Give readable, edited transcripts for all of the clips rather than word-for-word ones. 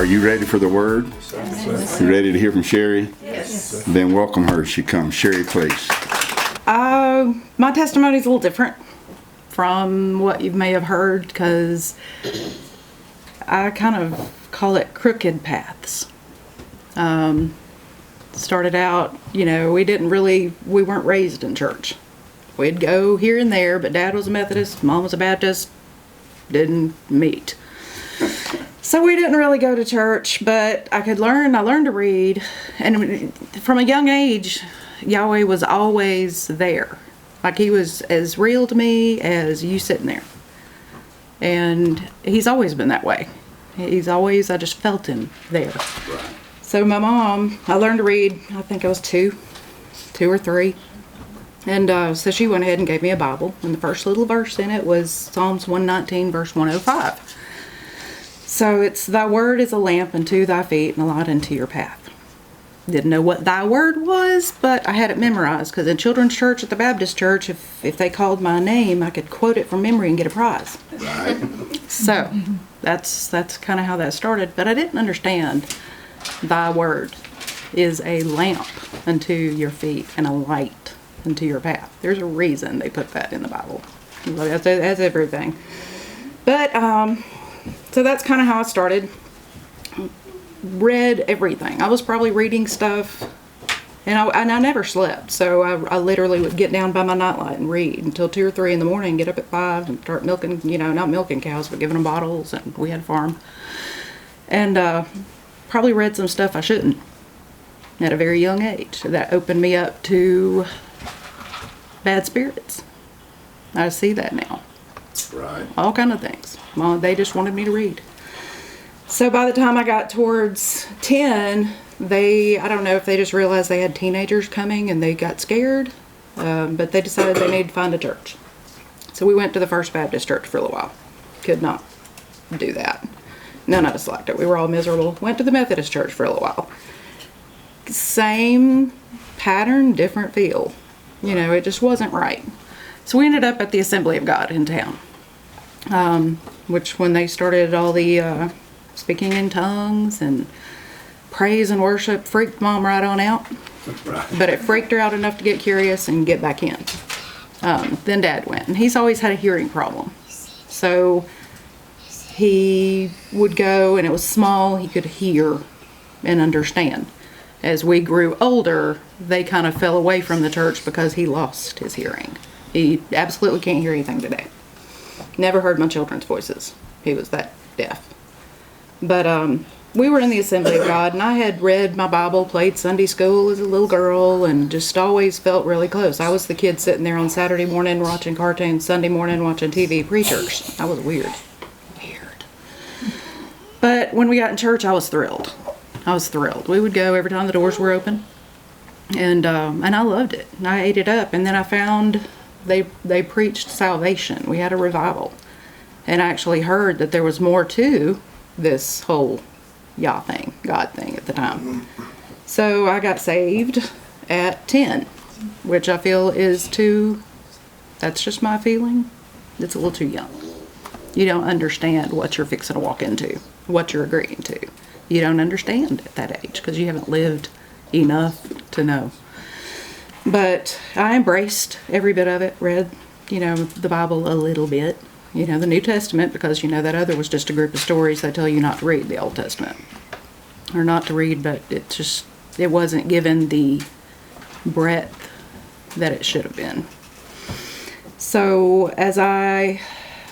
Are you ready for the word? Yes. You ready to hear from Sheri? Yes. Then welcome her. She comes. Sheri, please. My testimony is a little different from what you may have heard, because I kind of call it crooked paths. Started out, we weren't raised in church. We'd go here and there, but Dad was a Methodist, Mom was a Baptist, didn't meet. So we didn't really go to church, but I learned to read, and from a young age, Yahweh was always there. Like, he was as real to me as you sitting there. And he's always been that way. I just felt him there. Right. So my mom, I learned to read, I think I was two or three. And so she went ahead and gave me a Bible. And the first little verse in it was Psalms 119, verse 105. So it's, thy word is a lamp unto thy feet and a light unto your path. Didn't know what thy word was, but I had it memorized, because in children's church at the Baptist church, if they called my name, I could quote it from memory and get a prize. Right. So that's kind of how that started. But I didn't understand thy word is a lamp unto your feet and a light unto your path. There's a reason they put that in the Bible. That's everything. But so that's kind of how I started. Read everything. I was probably reading stuff, and I never slept. So I literally would get down by my nightlight and read until 2 or 3 in the morning, get up at 5 and start milking, not milking cows, but giving them bottles, and we had a farm. And probably read some stuff I shouldn't at a very young age. That opened me up to bad spirits. I see that now. Right. All kind of things. Well, they just wanted me to read. So by the time I got towards 10, I don't know if they just realized they had teenagers coming and they got scared, but they decided they needed to find a church. So we went to the First Baptist Church for a little while. Could not do that. None of us liked it. We were all miserable. Went to the Methodist Church for a little while. Same pattern, different feel. It just wasn't right. So we ended up at the Assembly of God in town, which when they started all the speaking in tongues and praise and worship, freaked Mom right on out. Right. But it freaked her out enough to get curious and get back in. Then Dad went, and he's always had a hearing problem. So he would go, and it was small, he could hear and understand. As we grew older, they kind of fell away from the church because he lost his hearing. He absolutely can't hear anything today. Never heard my children's voices. He was that deaf. But we were in the Assembly of God, and I had read my Bible, played Sunday school as a little girl, and just always felt really close. I was the kid sitting there on Saturday morning watching cartoons, Sunday morning watching TV pre-church. I was weird. But when we got in church, I was thrilled. We would go every time the doors were open, and I loved it. And I ate it up. And then I found they preached salvation. We had a revival, and I actually heard that there was more to this whole God thing at the time. So I got saved at 10, which I feel is that's just my feeling. It's a little too young. You don't understand what you're fixing to walk into, what you're agreeing to. You don't understand at that age because you haven't lived enough to know. But I embraced every bit of it, read, the Bible a little bit, the New Testament, because, that other was just a group of stories that tell you not to read the Old Testament. Or not to read, but it wasn't given the breadth that it should have been. So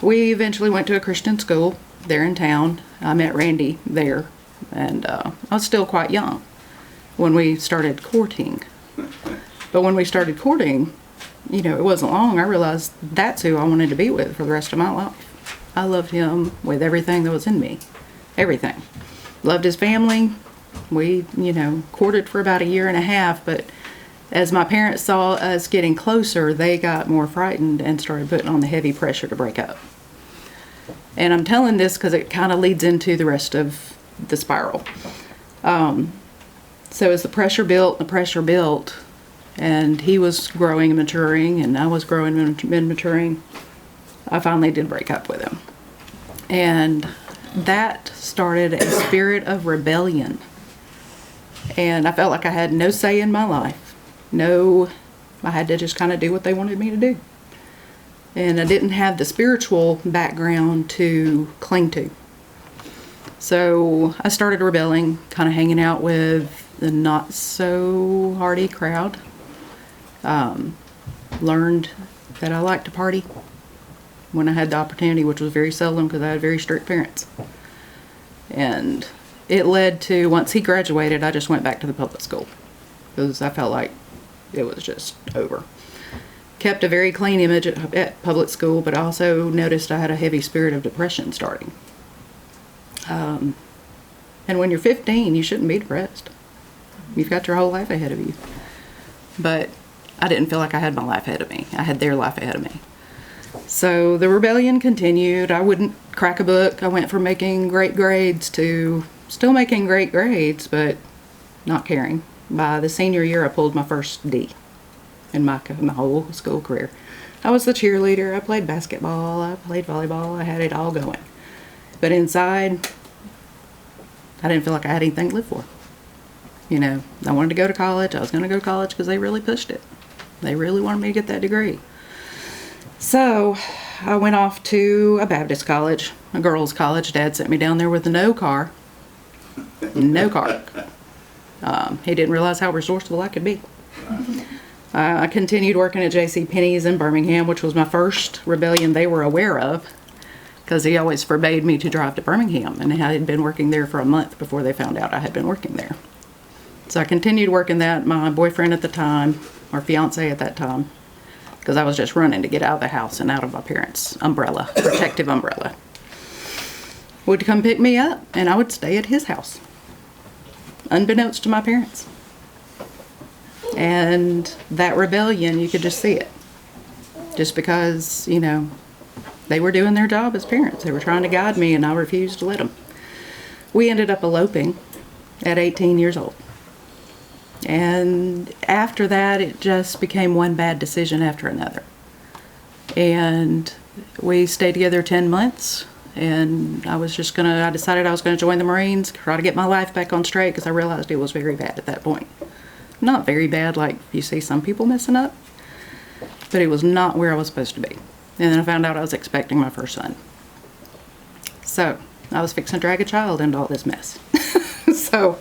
we eventually went to a Christian school there in town. I met Randy there, and I was still quite young when we started courting. But when we started courting, it wasn't long. I realized that's who I wanted to be with for the rest of my life. I loved him with everything that was in me. Everything. Loved his family. We, courted for about 1.5 years, but as my parents saw us getting closer, they got more frightened and started putting on the heavy pressure to break up. And I'm telling this because it kind of leads into the rest of the spiral. So as the pressure built, and he was growing and maturing, and I was growing and maturing, I finally did break up with him. And that started a spirit of rebellion. And I felt like I had no say in my life. I had to just kind of do what they wanted me to do. And I didn't have the spiritual background to cling to. So I started rebelling, kind of hanging out with the not so hardy crowd. Learned that I liked to party when I had the opportunity, which was very seldom because I had very strict parents. And it led to, once he graduated, I just went back to the public school because I felt like it was just over. Kept a very clean image at public school, but I also noticed I had a heavy spirit of depression starting. And when you're 15, you shouldn't be depressed. You've got your whole life ahead of you. But I didn't feel like I had my life ahead of me. I had their life ahead of me. So the rebellion continued. I wouldn't crack a book. I went from making great grades to still making great grades, but not caring. By the senior year, I pulled my first D in my whole school career. I was the cheerleader. I played basketball. I played volleyball. I had it all going. But inside, I didn't feel like I had anything to live for. You know, I wanted to go to college. I was going to go to college because they really pushed it. They really wanted me to get that degree. So I went off to a Baptist college, a girls' college. Dad sent me down there with no car. No car. He didn't realize how resourceful I could be. I continued working at J.C. Penney's in Birmingham, which was my first rebellion they were aware of, because he always forbade me to drive to Birmingham, and I had been working there for a month before they found out I had been working there. So I continued working that. My boyfriend at the time, or fiance at that time, because I was just running to get out of the house and out of my parents' umbrella, protective umbrella, would come pick me up, and I would stay at his house, unbeknownst to my parents. And that rebellion, you could just see it. Just because, you know, they were doing their job as parents. They were trying to guide me, and I refused to let them. We ended up eloping at 18 years old. And after that, it just became one bad decision after another. And we stayed together 10 months. And I decided I was going to join the Marines, try to get my life back on straight, because I realized it was very bad at that point. Not very bad like you see some people messing up, but it was not where I was supposed to be. And then I found out I was expecting my first son. So I was fixing to drag a child into all this mess. So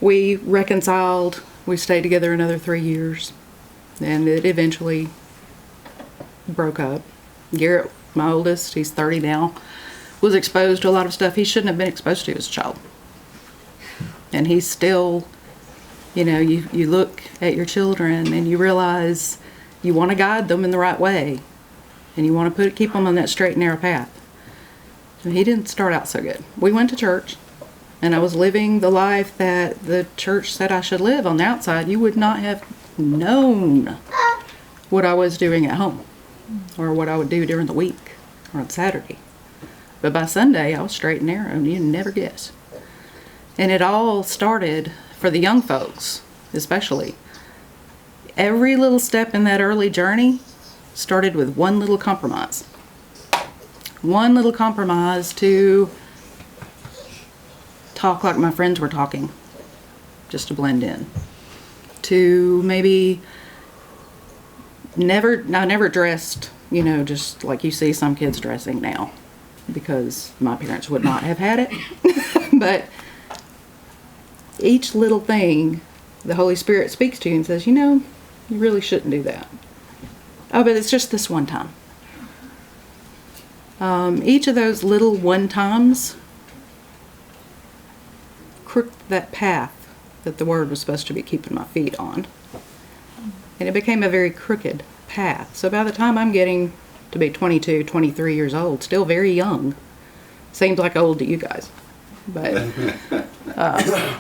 we reconciled. We stayed together another 3 years, and it eventually broke up. Garrett, my oldest, he's 30 now, was exposed to a lot of stuff he shouldn't have been exposed to as a child. And he's still, you know, you look at your children and you realize you want to guide them in the right way, and you want to keep them on that straight and narrow path. And he didn't start out so good. We went to church, and I was living the life that the church said I should live. On the outside, you would not have known what I was doing at home, or what I would do during the week or on Saturday. But by Sunday, I was straight and narrow, and you'd never guess. And it all started, for the young folks especially, every little step in that early journey started with one little compromise. One little compromise to talk like my friends were talking, just to blend in. To maybe I never dressed, you know, just like you see some kids dressing now, because my parents would not have had it. But each little thing, the Holy Spirit speaks to you and says, you know, you really shouldn't do that. Oh, but it's just this one time. Each of those little one times crooked that path that the Word was supposed to be keeping my feet on. And it became a very crooked path. So by the time I'm getting to be 22, 23 years old, still very young, seems like old to you guys, but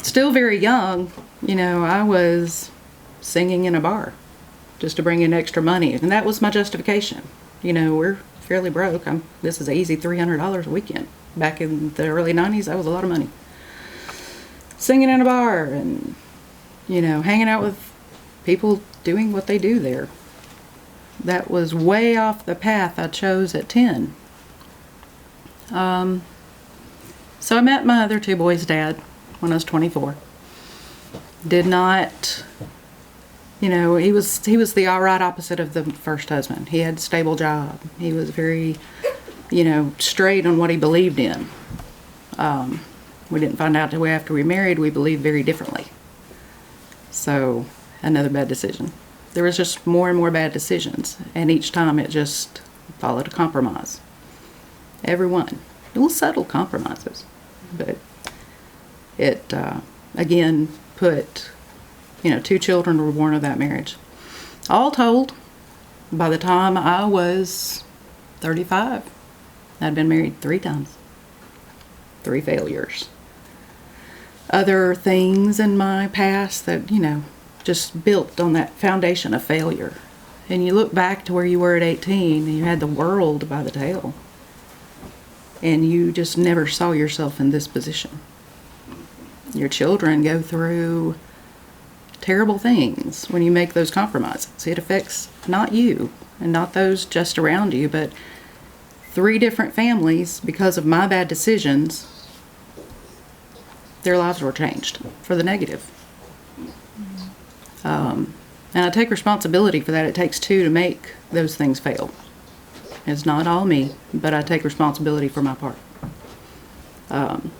still very young, you know, I was singing in a bar just to bring in extra money. And that was my justification. You know, we're fairly broke. This is an easy $300 a weekend. Back in the early 90s, that was a lot of money. Singing in a bar and, you know, hanging out with people doing what they do there. That was way off the path I chose at 10. So I met my other two boys' dad when I was 24. Did not, he was the all right opposite of the first husband. He had a stable job. He was very, straight on what he believed in. We didn't find out until after we married. We believed very differently. So another bad decision. There was just more and more bad decisions, and each time it just followed a compromise. Every one. Little subtle compromises. But it, again, put, 2 children were born of that marriage. All told, by the time I was 35, I'd been married 3 times. 3 failures. Other things in my past that, just built on that foundation of failure. And you look back to where you were at 18 and you had the world by the tail. And you just never saw yourself in this position. Your children go through terrible things when you make those compromises. It affects not you and not those just around you, but 3 different families, because of my bad decisions, their lives were changed for the negative. And I take responsibility for that. It takes 2 to make those things fail. It's not all me, but I take responsibility for my part. And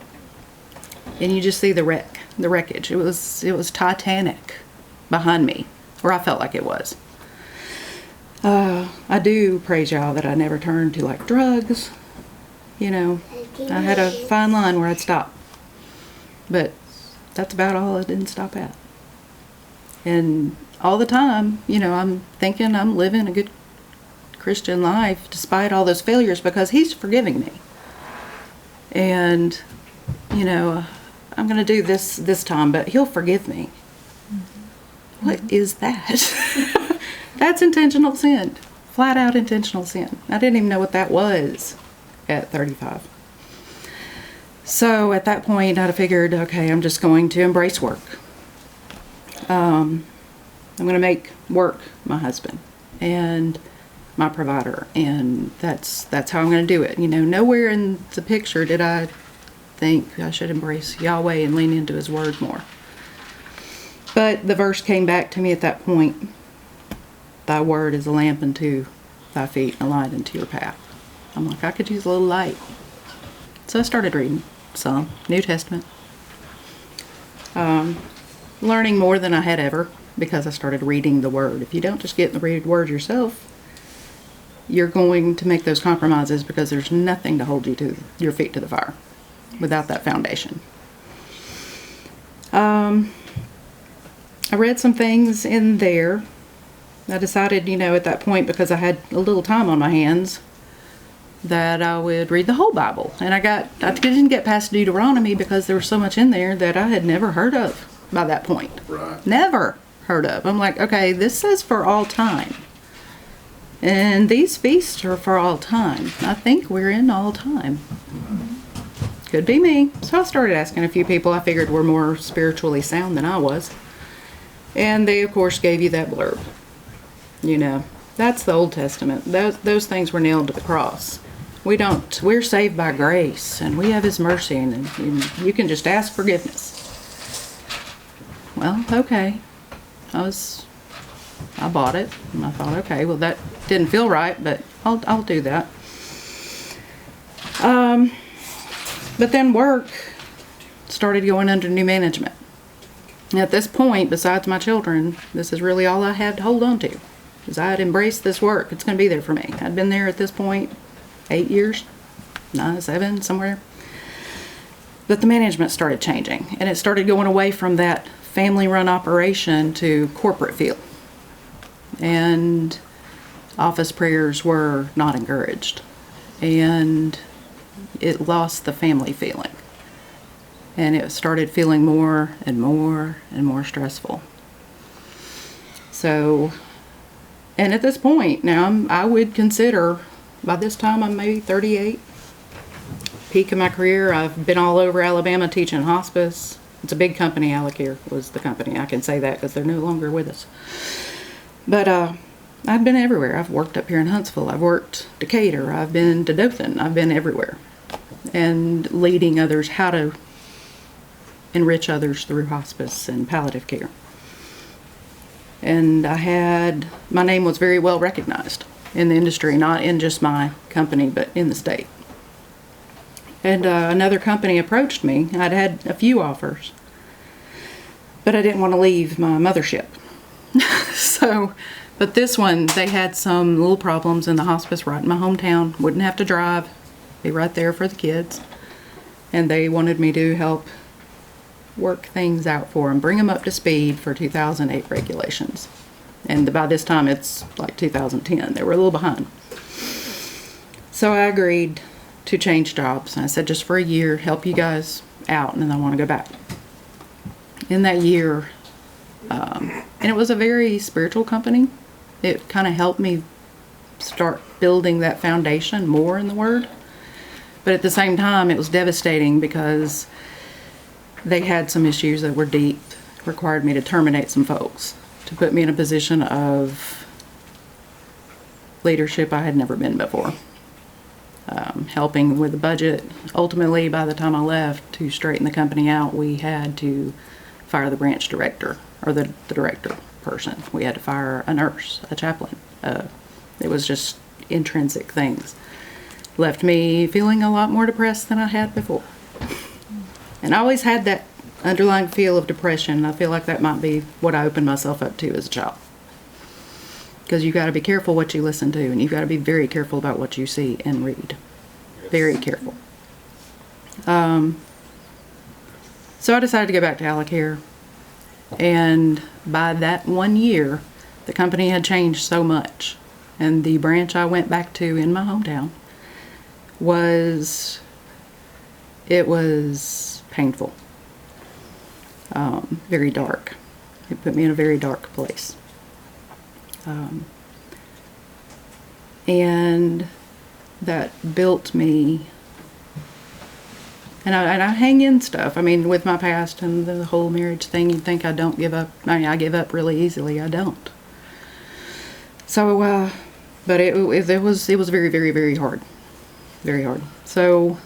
you just see the wreckage. It was Titanic behind me, or I felt like it was. I do praise y'all that I never turned to like drugs. I had a fine line where I'd stop. But that's about all I didn't stop at. And all the time, I'm thinking I'm living a good Christian life despite all those failures because He's forgiving me. And, I'm going to do this time, but He'll forgive me. Mm-hmm. What is that? That's intentional sin. Flat out intentional sin. I didn't even know what that was at 35. So at that point, I figured, okay, I'm just going to embrace work. I'm going to make work my husband and my provider, and that's how I'm going to do it. Nowhere in the picture did I think I should embrace Yahweh and lean into His Word more. But the verse came back to me at that point. Thy word is a lamp unto thy feet and a light unto your path. I'm like, I could use a little light. So I started reading some New Testament. Learning more than I had ever because I started reading the Word. If you don't just get in the Word yourself, you're going to make those compromises because there's nothing to hold you to your feet to the fire without that foundation. I read some things in there. I decided, at that point, because I had a little time on my hands, that I would read the whole Bible. And I didn't get past Deuteronomy because there was so much in there that I had never heard of by that point. Right. Never heard of. I'm like, okay, this says for all time. And these feasts are for all time. I think we're in all time. Could be me. So I started asking a few people I figured were more spiritually sound than I was. And they, of course, gave you that blurb. That's the Old Testament. Those things were nailed to the cross. We're saved by grace, and we have His mercy, and you can just ask forgiveness. Well, okay. I bought it, and I thought, okay, well, that didn't feel right, but I'll do that. But then work started going under new management. And at this point, besides my children, this is really all I had to hold on to. Because I had embraced this work. It's going to be there for me. I'd been there at this point 8 years, 7, somewhere. But the management started changing. And it started going away from that family-run operation to corporate feel. And office prayers were not encouraged. And it lost the family feeling. And it started feeling more and more and more stressful. So, and at this point, now I would consider, by this time I'm maybe 38, peak of my career. I've been all over Alabama teaching hospice. It's a big company, Alicare was the company. I can say that because they're no longer with us. But I've been everywhere. I've worked up here in Huntsville. I've worked Decatur. I've been to Dothan. I've been everywhere. and leading others how to enrich others through hospice and palliative care. And my name was very well recognized in the industry, not in just my company, but in the state. And another company approached me. I'd had a few offers, but I didn't want to leave my mothership. But this one, they had some little problems in the hospice right in my hometown. Wouldn't have to drive, be right there for the kids. And they wanted me to help work things out for them, bring them up to speed for 2008 regulations. And by this time, it's like 2010. They were a little behind. So I agreed to change jobs. I said, just for a year, help you guys out, and then I want to go back. In that year, and it was a very spiritual company. It kind of helped me start building that foundation more in the Word. But at the same time, it was devastating because they had some issues that were deep, required me to terminate some folks, to put me in a position of leadership I had never been before. Helping with the budget. Ultimately, by the time I left, to straighten the company out, we had to fire the branch director, or the director person. We had to fire a nurse, a chaplain. It was just intrinsic things. Left me feeling a lot more depressed than I had before. And I always had that underlying feel of depression. I feel like that might be what I opened myself up to as a child. Because you've got to be careful what you listen to, and you've got to be very careful about what you see and read. Very careful. So I decided to go back to Alacare. And by that 1 year, the company had changed so much. And the branch I went back to in my hometown was painful. Very dark. It put me in a very dark place. And that built me. And I hang in stuff. I mean, with my past and the whole marriage thing, you'd think I don't give up. I mean, I give up really easily. I don't. So, but it was very, very, very hard. Very hard. So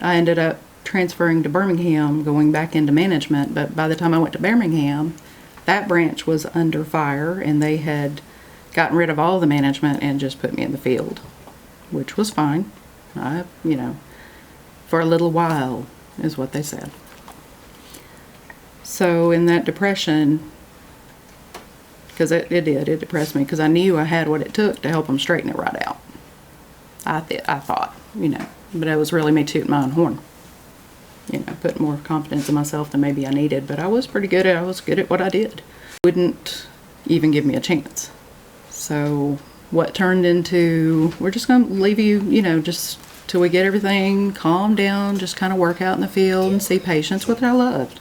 I ended up transferring to Birmingham, going back into management. But by the time I went to Birmingham, that branch was under fire, and they had gotten rid of all the management and just put me in the field, which was fine. For a little while, is what they said. So in that depression, because it depressed me, because I knew I had what it took to help them straighten it right out. I thought, but it was really me tooting my own horn. Putting more confidence in myself than maybe I needed, but I was pretty good I was good at what I did. Wouldn't even give me a chance. So what turned into, we're just going to leave you, just till we get everything calmed down, just kind of work out in the field and see patients, what I loved,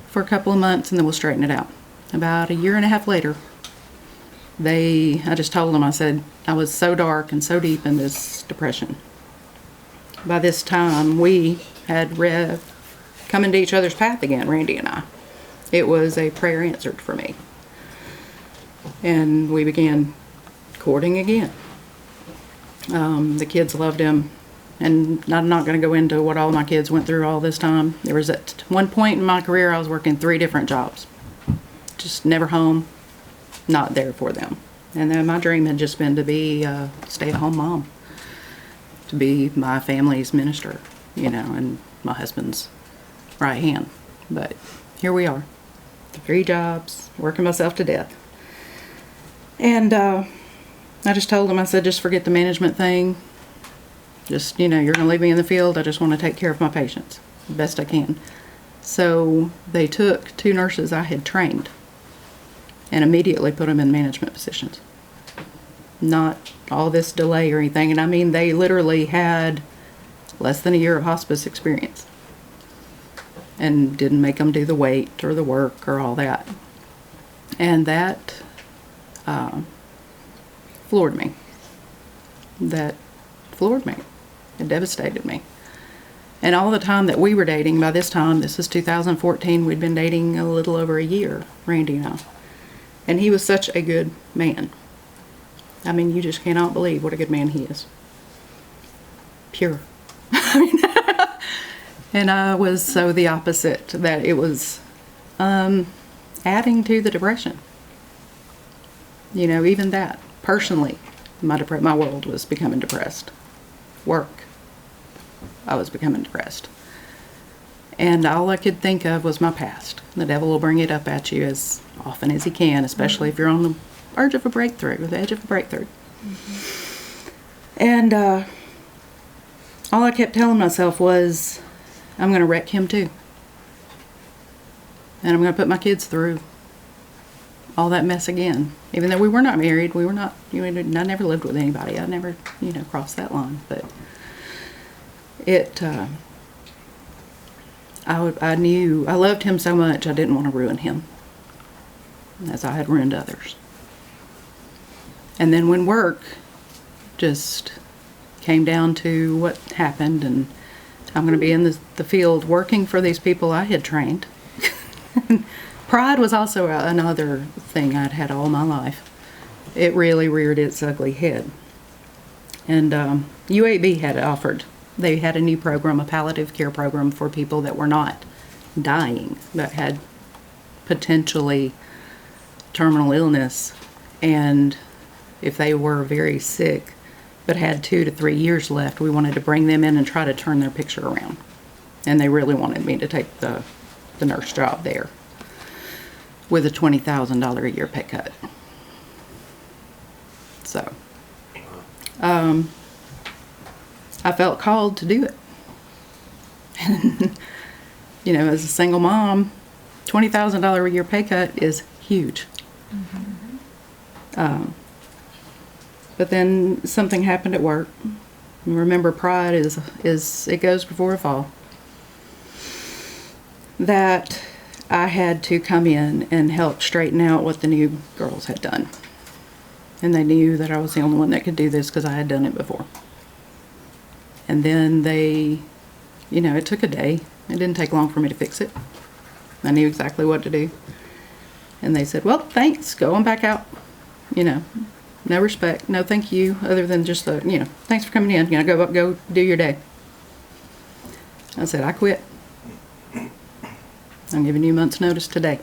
for a couple of months, and then we'll straighten it out. About a year and a half later, I just told them, I said, I was so dark and so deep in this depression. By this time, we had come into each other's path again, Randy and I. It was a prayer answered for me. And we began courting again. The kids loved him. And I'm not going to go into what all my kids went through all this time. There was at one point in my career, I was working 3 different jobs. Just never home, not there for them. And then my dream had just been to be a stay-at-home mom. To be my family's minister, and my husband's right hand. But here we are. 3 jobs, working myself to death. And I just told him, I said, just forget the management thing. Just, you're going to leave me in the field. I just want to take care of my patients the best I can. So they took 2 nurses I had trained and immediately put them in management positions. Not all this delay or anything. And I mean, they literally had less than a year of hospice experience. And didn't make them do the weight or the work or all that. And that floored me. That floored me. It devastated me. And all the time that we were dating, by this time, this is 2014, we'd been dating a little over a year, Randy and I. And he was such a good man. I mean, you just cannot believe what a good man he is. Pure. And I was so the opposite, that it was adding to the depression. You know, even that, personally, my world was becoming depressed. Work, I was becoming depressed. And all I could think of was my past. The devil will bring it up at you as often as he can, especially if you're on the verge of a breakthrough, or the edge of a breakthrough. And all I kept telling myself was, I'm going to wreck him too. And I'm going to put my kids through all that mess again. Even though we were not married, we were not, I never lived with anybody. I never, crossed that line. But I knew, I loved him so much, I didn't want to ruin him, as I had ruined others. And then when work just came down to what happened, and I'm going to be in the field working for these people I had trained. Pride was also another thing I'd had all my life. It really reared its ugly head. And UAB had offered, they had a new program, a palliative care program for people that were not dying, but had potentially terminal illness. And if they were very sick, but had 2 to 3 years left, we wanted to bring them in and try to turn their picture around. And they really wanted me to take the nurse job there with a $20,000 a year pay cut. So, I felt called to do it. As a single mom, $20,000 a year pay cut is huge. But then something happened at work. Remember, pride is it goes before a fall. That I had to come in and help straighten out what the new girls had done. And they knew that I was the only one that could do this because I had done it before. And then they, it took a day. It didn't take long for me to fix it. I knew exactly what to do. And they said, well, thanks, go on back out. No respect, no thank you, other than just thanks for coming in, go do your day. I said, I quit. I'm giving you a month's notice today.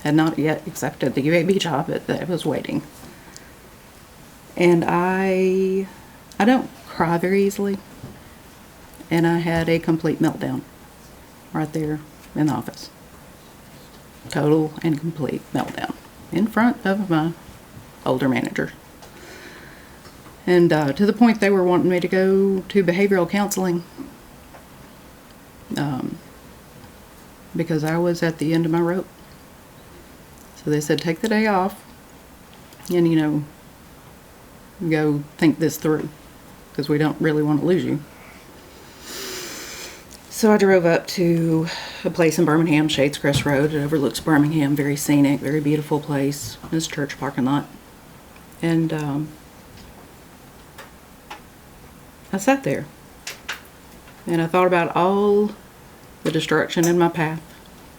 Had not yet accepted the UAB job, but I was waiting. And I don't cry very easily. And I had a complete meltdown right there in the office. Total and complete meltdown in front of my older manager. And to the point they were wanting me to go to behavioral counseling. Because I was at the end of my rope. So they said, take the day off and, go think this through, because we don't really want to lose you. So I drove up to a place in Birmingham, Shades Crest Road. It overlooks Birmingham, very scenic, very beautiful place. It's a church parking lot. And I sat there and I thought about all the destruction in my path,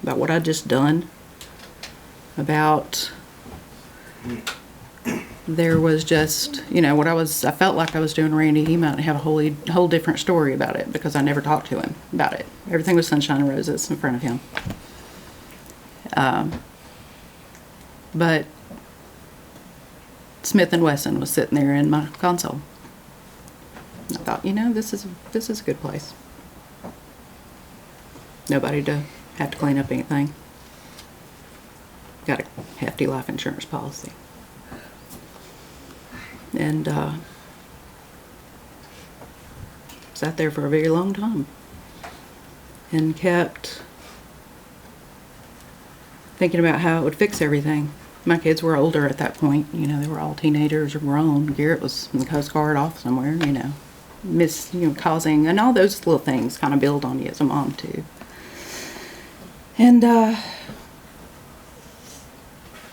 about what I'd just done, about there was just, what I felt like I was doing Randy. He might have a whole different story about it because I never talked to him about it. Everything was sunshine and roses in front of him. But Smith & Wesson was sitting there in my console. I thought, this is a good place. Nobody to have to clean up anything. Got a hefty life insurance policy. And sat there for a very long time and kept thinking about how it would fix everything. My kids were older at that point. They were all teenagers or grown. Garrett was in the Coast Guard off somewhere, causing, and all those little things kind of build on you as a mom too. And, I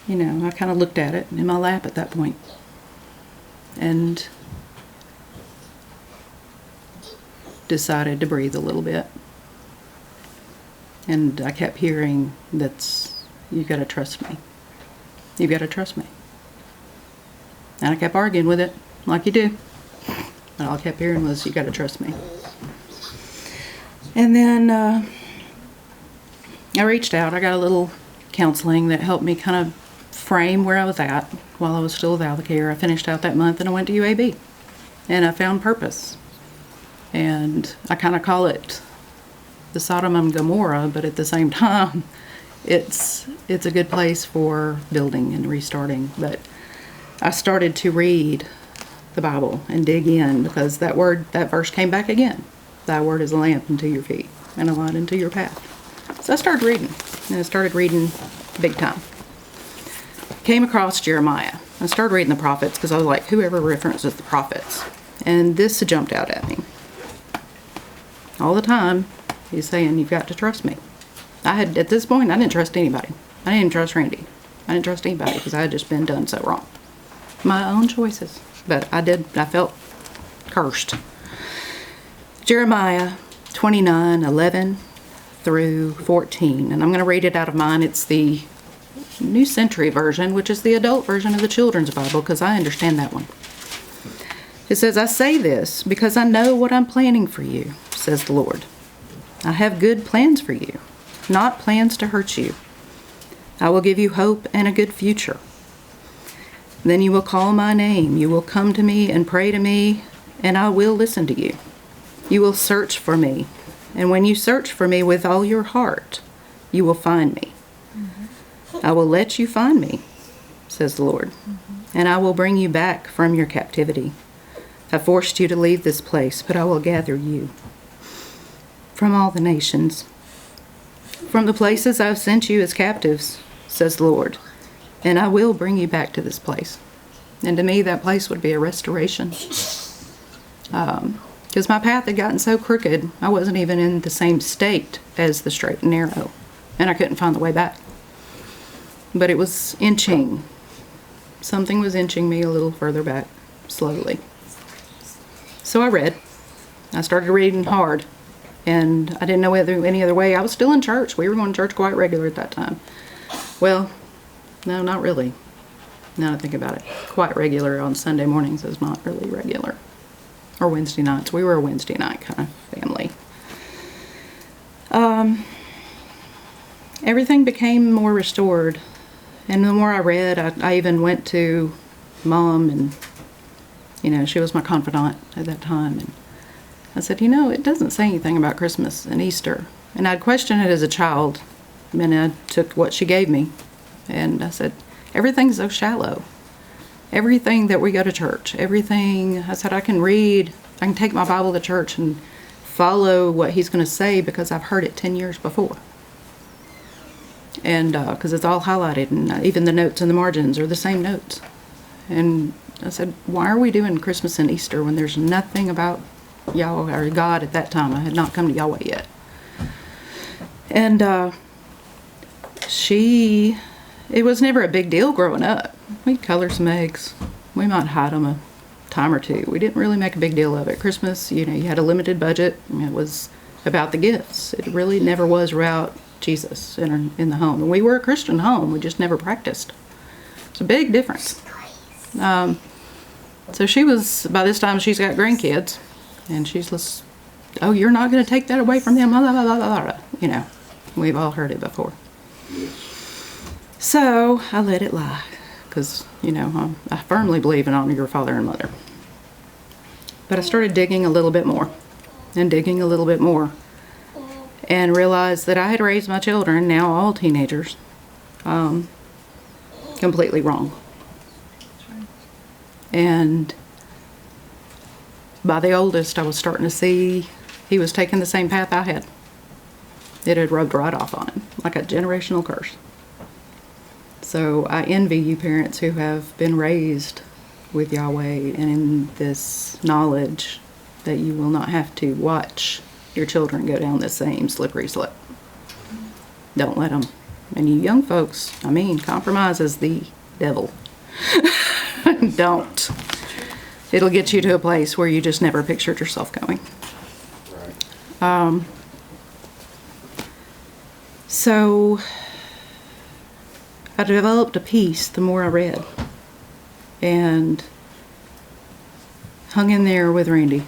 kind of looked at it in my lap at that point. And decided to breathe a little bit. And I kept hearing, you gotta trust me. You gotta trust me. And I kept arguing with it, like you do. And all I kept hearing was, you gotta trust me. And then I reached out. I got a little counseling that helped me kind of frame where I was at while I was still without the care. I finished out that month and I went to UAB. And I found purpose. And I kind of call it the Sodom and Gomorrah, but at the same time, it's a good place for building and restarting. But I started to read the Bible and dig in, because that verse came back again. Thy word is a lamp unto your feet and a light unto your path. So I started reading, and I started reading big time. Came across Jeremiah. I started reading the prophets because I was like, whoever references the prophets. And this jumped out at me. All the time, he's saying, you've got to trust me. At this point, I didn't trust anybody. I didn't even trust Randy. I didn't trust anybody because I had just been done so wrong. My own choices. But I felt cursed. Jeremiah 29:11 through 14. And I'm going to read it out of mine. It's the New Century Version, which is the adult version of the Children's Bible, because I understand that one. It says, I say this because I know what I'm planning for you, says the Lord. I have good plans for you, not plans to hurt you. I will give you hope and a good future. Then you will call my name. You will come to me and pray to me, and I will listen to you. You will search for me. And when you search for me with all your heart, you will find me. I will let you find me, says the Lord. And I will bring you back from your captivity. I forced you to leave this place, but I will gather you from all the nations, from the places I've sent you as captives, says the Lord. And I will bring you back to this place. And to me, that place would be a restoration. Because my path had gotten so crooked, I wasn't even in the same state as the straight and narrow. And I couldn't find the way back. But it was inching. Something was inching me a little further back, slowly. So I read. I started reading hard. And I didn't know any other way. I was still in church. We were going to church quite regular at that time. Well, no, not really. Now that I think about it. Quite regular on Sunday mornings is not really regular. Or Wednesday nights. We were a Wednesday night kind of family. Everything became more restored. And the more I read, I even went to Mom, and, she was my confidant at that time. And I said, it doesn't say anything about Christmas and Easter. And I'd questioned it as a child. And I took what she gave me. And I said, everything's so shallow. Everything that we go to church, everything, I said, I can read, I can take my Bible to church and follow what he's going to say because I've heard it 10 years before. And because it's all highlighted, and even the notes in the margins are the same notes. And I said, why are we doing Christmas and Easter when there's nothing about Yahweh or God at that time? I had not come to Yahweh yet. And it was never a big deal growing up. We'd color some eggs. We might hide them a time or two. We didn't really make a big deal of it. Christmas, you had a limited budget. It was about the gifts. It really never was about Jesus in the home. And we were a Christian home. We just never practiced. It's a big difference. So she was, by this time, she's got grandkids. And she's just, oh, you're not going to take that away from them. Blah, blah, blah, blah, blah. We've all heard it before. So I let it lie. Because, I firmly believe in honor your father and mother. But I started digging a little bit more. And digging a little bit more. And realized that I had raised my children, now all teenagers, completely wrong. And by the oldest, I was starting to see he was taking the same path I had. It had rubbed right off on him, like a generational curse. So I envy you parents who have been raised with Yahweh and in this knowledge that you will not have to watch your children go down the same slippery slope. Don't let them. And you young folks, compromise is the devil. Don't. It'll get you to a place where you just never pictured yourself going. So I developed a peace the more I read, and hung in there with Randy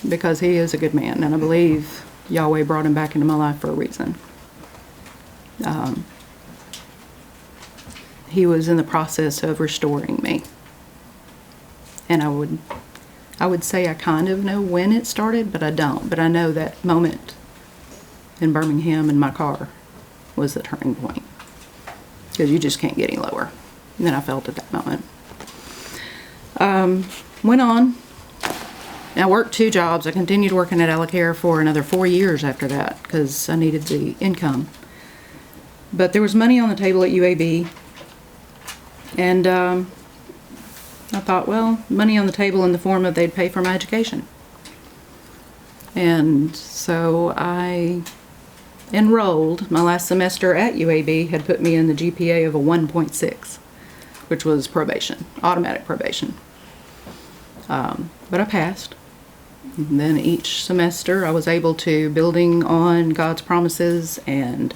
because he is a good man, and I believe Yahweh brought him back into my life for a reason. He was in the process of restoring me. And I would say I kind of know when it started, but I don't. But I know that moment in Birmingham in my car was the turning point. Because you just can't get any lower than I felt at that moment. Went on. I worked 2 jobs. I continued working at Alicare for another 4 years after that because I needed the income. But there was money on the table at UAB. And I thought, well, money on the table in the form of they'd pay for my education. And so I enrolled. My last semester at UAB had put me in the GPA of a 1.6, which was probation, automatic probation. But I passed. And then each semester I was able to, building on God's promises, and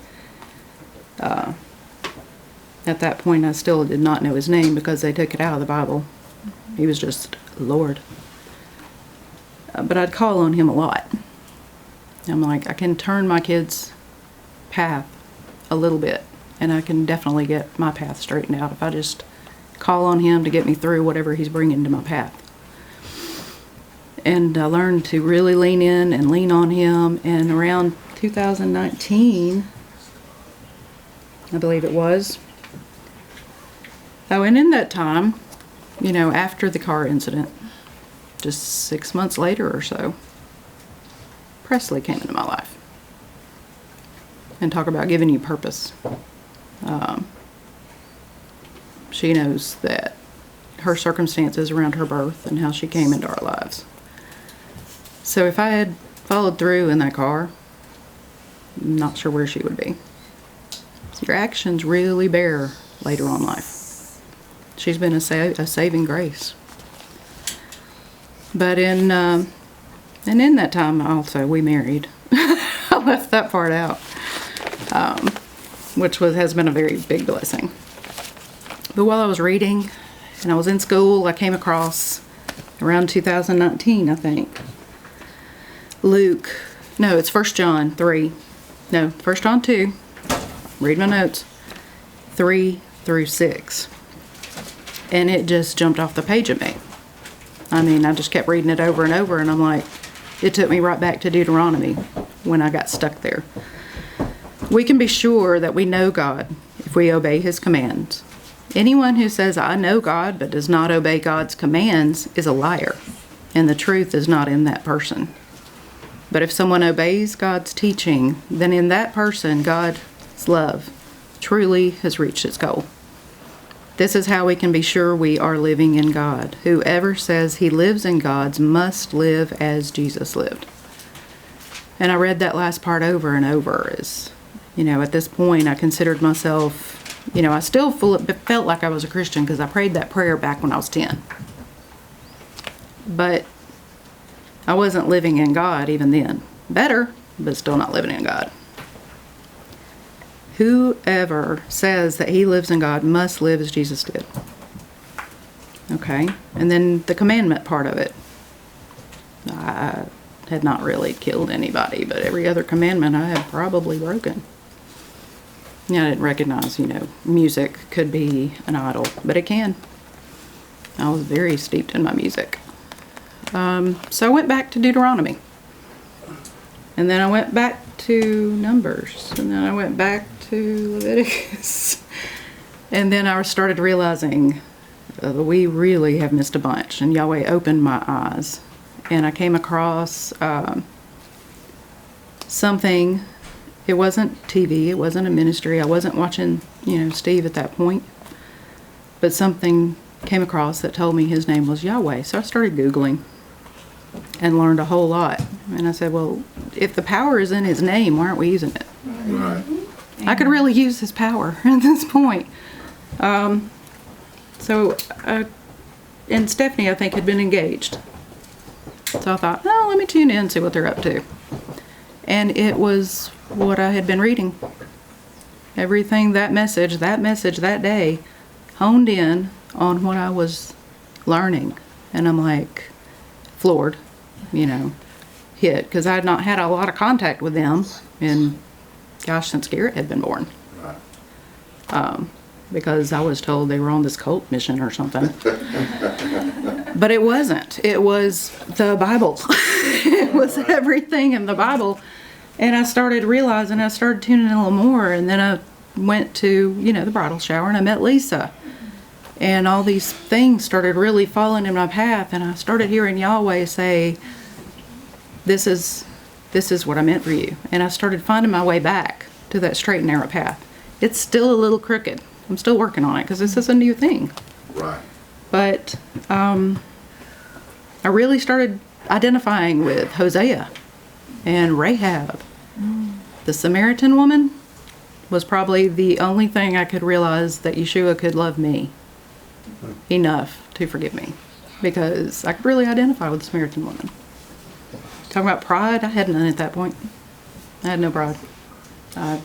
at that point I still did not know his name because they took it out of the Bible. He was just Lord. But I'd call on him a lot. I'm like, I can turn my kids' path a little bit, and I can definitely get my path straightened out if I just call on him to get me through whatever he's bringing to my path. And I learned to really lean in and lean on him. And around 2019, I believe it was. Oh, and in that time, you know, after the car incident, just 6 months later or so, Presley came into my life. And talk about giving you purpose. She knows that her circumstances around her birth and how she came into our lives. So if I had followed through in that car, I'm not sure where she would be. Your actions really bear later on life. She's been a saving grace. But in that time also we married. I left that part out, which has been a very big blessing. But while I was reading and I was in school, I came across around 2019, I think. It's 1 John 3. No, 1 John 2. Read my notes. 3 through 6. And it just jumped off the page at me. I mean, I just kept reading it over and over, and I'm like, it took me right back to Deuteronomy when I got stuck there. We can be sure that we know God if we obey his commands. Anyone who says, I know God, but does not obey God's commands is a liar, and the truth is not in that person. But if someone obeys God's teaching, then in that person, God's love truly has reached its goal. This is how we can be sure we are living in God. Whoever says he lives in God must live as Jesus lived. And I read that last part over and over. At this point, I considered myself, I still felt like I was a Christian because I prayed that prayer back when I was 10. But I wasn't living in God even then. Better, but still not living in God. Whoever says that he lives in God must live as Jesus did. Okay? And then the commandment part of it. I had not really killed anybody, but every other commandment I had probably broken. I didn't recognize, music could be an idol, but it can. I was very steeped in my music. So I went back to Deuteronomy. And then I went back to Numbers. And then I went back to Leviticus. And then I started realizing that we really have missed a bunch. And Yahweh opened my eyes. And I came across something. It wasn't TV. It wasn't a ministry. I wasn't watching, Steve at that point. But something came across that told me his name was Yahweh. So I started Googling and learned a whole lot. And I said, well, if the power is in his name, why aren't we using it? Right. I could really use his power at this point. And Stephanie, I think, had been engaged. So I thought, let me tune in and see what they're up to. And it was what I had been reading. Everything, that message that day, honed in on what I was learning. And I'm like, floored, hit, because I had not had a lot of contact with them in, gosh, since Garrett had been born. Right. Because I was told they were on this cult mission or something. But it wasn't. It was the Bible. It was everything in the Bible. And I started realizing, I started tuning in a little more, and then I went to, the bridal shower, and I met Lisa. And all these things started really falling in my path, and I started hearing Yahweh say, this is what I meant for you. And I started finding my way back to that straight and narrow path. It's still a little crooked. I'm still working on it, because this is a new thing. Right. But I really started identifying with Hosea and Rahab. The Samaritan woman was probably the only thing I could realize that Yeshua could love me enough to forgive me, because I could really identify with the Samaritan woman. Talking about pride, I had none at that point. I had no pride. I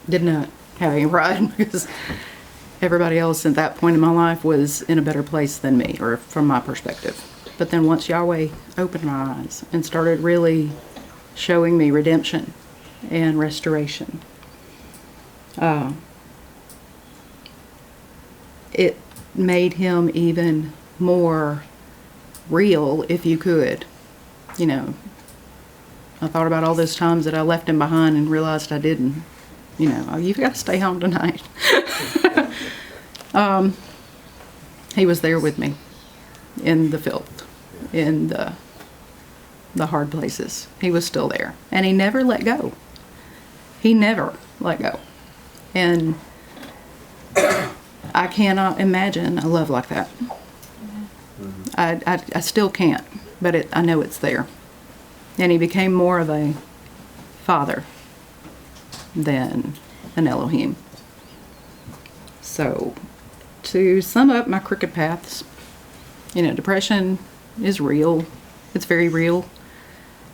did not have any pride, because everybody else at that point in my life was in a better place than me, or from my perspective. But then once Yahweh opened my eyes and started really showing me redemption and restoration, it made him even more real, if you could. I thought about all those times that I left him behind and realized I didn't. Oh, you've got to stay home tonight. He was there with me in the filth, in the hard places. He was still there, and he never let go. He never let go. And I cannot imagine a love like that. I still can't, but I know it's there. And he became more of a father than an Elohim. So, to sum up my crooked paths, depression is real. It's very real.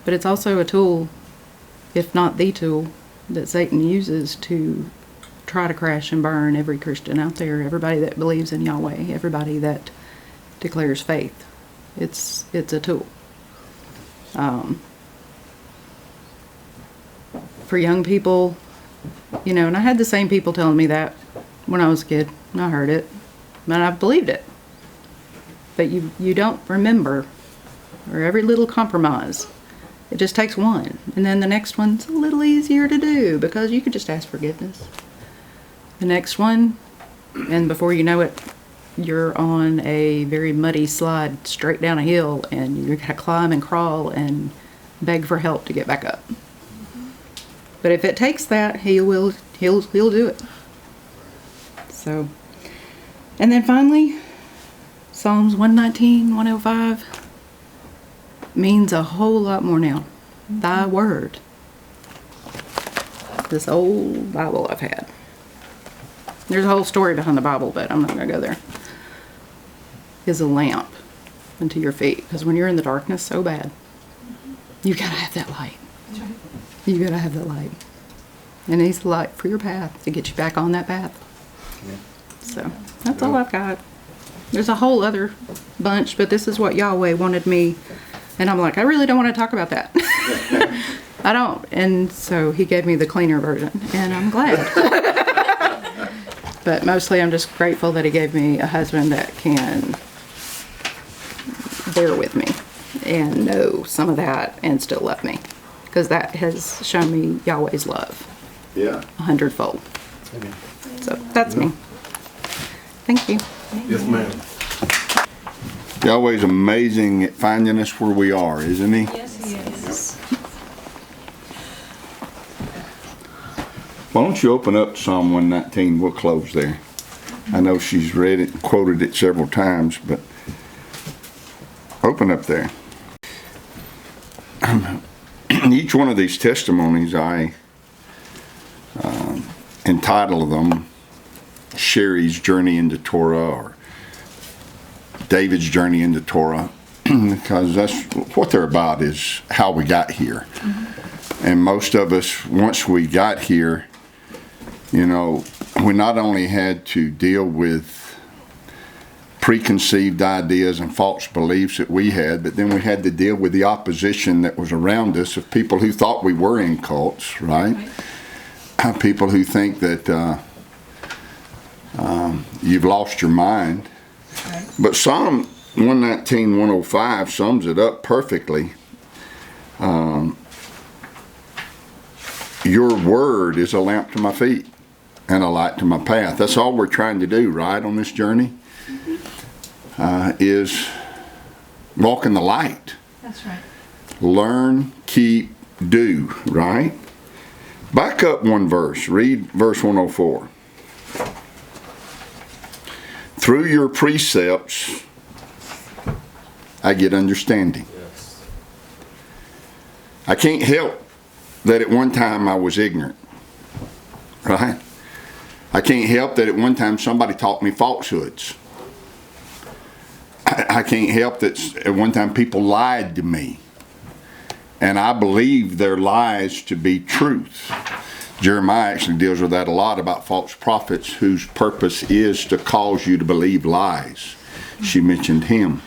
But it's also a tool, if not the tool, that Satan uses to try to crash and burn every Christian out there, everybody that believes in Yahweh, everybody that declares faith. It's a tool. For young people, and I had the same people telling me that when I was a kid, and I heard it, and I believed it. But you don't remember, or every little compromise, it just takes one, and then the next one's a little easier to do, because you could just ask forgiveness. The next one, and before you know it, you're on a very muddy slide straight down a hill, and you gotta climb and crawl and beg for help to get back up. But if it takes that, he'll do it. So, and then finally, Psalms 119, 105 means a whole lot more now. Thy word. This old Bible I've had. There's a whole story behind the Bible, but I'm not going to go there. Is a lamp unto your feet. Because when you're in the darkness so bad, you got to have that light. You got to have that light. And he's the light for your path to get you back on that path. Yeah. So that's all I've got. There's a whole other bunch, but this is what Yahweh wanted me. And I'm like, I really don't want to talk about that. I don't. And so he gave me the cleaner version, and I'm glad. But mostly I'm just grateful that he gave me a husband that can bear with me and know some of that and still love me. Because that has shown me Yahweh's love. Yeah. 100-fold. Okay. So that's me. Thank you. Yes, ma'am. Yahweh's amazing at finding us where we are, isn't he? Yes, he is. Why don't you open up Psalm 119? We'll close there. I know she's read it and quoted it several times, but open up there. Each one of these testimonies, I entitle them Sheri's Journey into Torah, or David's Journey into Torah, because that's what they're about, is how we got here. Mm-hmm. And most of us, once we got here, we not only had to deal with preconceived ideas and false beliefs that we had, but then we had to deal with the opposition that was around us of people who thought we were in cults, right? People who think that you've lost your mind. Right. But Psalm 119, 105 sums it up perfectly. Your word is a lamp to my feet and a light to my path. That's all we're trying to do, right, on this journey, is walk in the light. That's right. Learn, keep, do, right? Back up one verse. Read verse 104. Through your precepts, I get understanding. Yes. I can't help that at one time I was ignorant, right? I can't help that at one time somebody taught me falsehoods. I can't help that at one time people lied to me. And I believe their lies to be truth. Jeremiah actually deals with that a lot, about false prophets whose purpose is to cause you to believe lies. She mentioned him.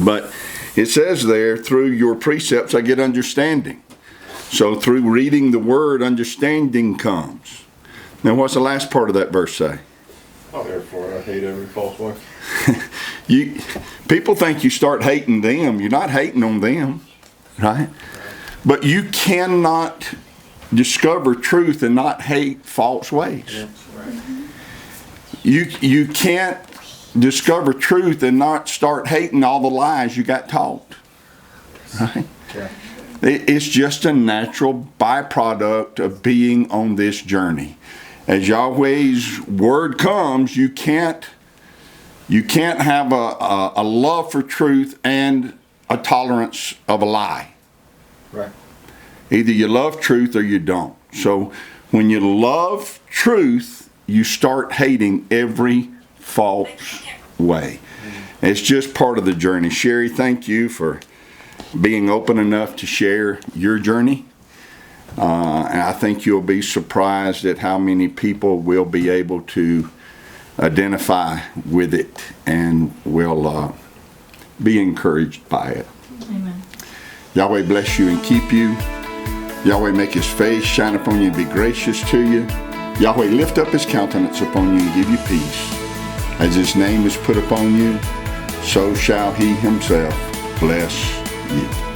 But it says there, through your precepts I get understanding. So through reading the word, understanding comes. Now what's the last part of that verse say? Oh, therefore I hate every false way. People think you start hating them. You're not hating on them, right? But you cannot discover truth and not hate false ways. Yeah. Right. You can't discover truth and not start hating all the lies you got taught, right? Yeah. It's just a natural byproduct of being on this journey. As Yahweh's word comes, you can't have a love for truth and a tolerance of a lie. Right. Either you love truth or you don't. So when you love truth, you start hating every false way. It's just part of the journey. Sheri, thank you for being open enough to share your journey. And I think you'll be surprised at how many people will be able to identify with it and will be encouraged by it. Amen. Yahweh bless you and keep you. Yahweh make his face shine upon you and be gracious to you. Yahweh lift up his countenance upon you and give you peace. As his name is put upon you, so shall he himself bless you.